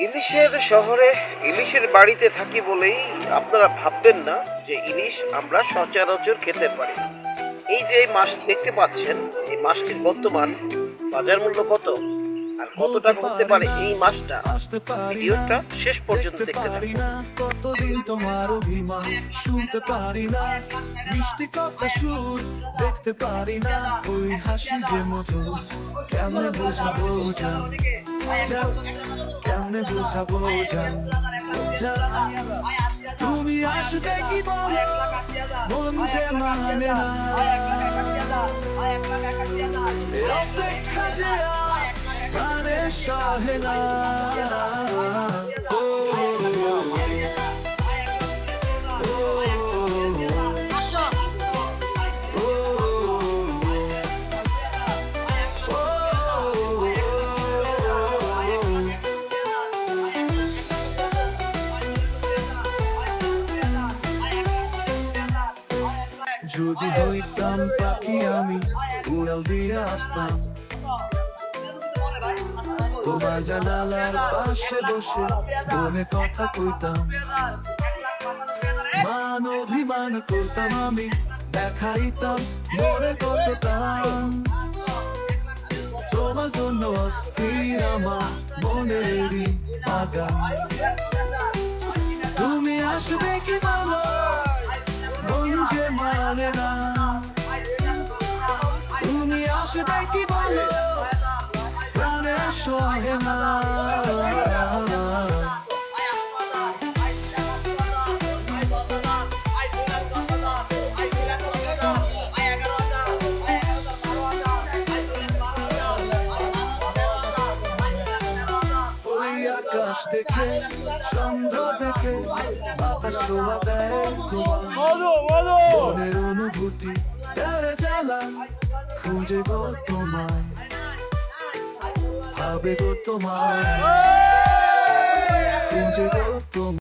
ইলিশের শহরে ইলিশের বাড়িতে থাকি বলেই আপনারা ভাববেন না যে ইলিশ আমরা সচরাচর খেতে পারি। এই যে মাছ দেখতে পাচ্ছেন, এই মাছটির বর্তমান বাজার মূল্য কত আর কত টাকা হতে পারে এই মাছটা, ভিডিওটা শেষ পর্যন্ত দেখতে থাকুন। কতদিন তোমার অভিমান শুনতে পারি না, মিষ্টি কথা সুর দেখতে পারি না, ওই হাসি যে মধুর কেমনে বোঝাবো জান, কেমনে বোঝাবো জান, তুমি আসবে কি বলো মন যে মানে না, অপেক্ষা যে প্রাণে সহে না। যদি হইতাম পাখি আমি উড়াল দিয়ে আসতাম তোমার জানালার পাশে বসে মনে কথা কইতাম, মান অভিমান করতাম আমি দেখাইতাম মনে করতাম, তোমার জন্য অস্থির আমার মনেরই বাগান। তুমি আসবে কি বলো মন যে মানে না, তুমি আসবে কি বলো প্রাণে সহে না। ওই আকাশ দেখে চন্দ্র দেখে বাতাস ছোঁয়া দেয় তোমার মনের অনুভূতি তেরে জ্বালা খুঁজে গো তোমায়, ভাবে গো তোমায়, খুঁজে গো তোমায়।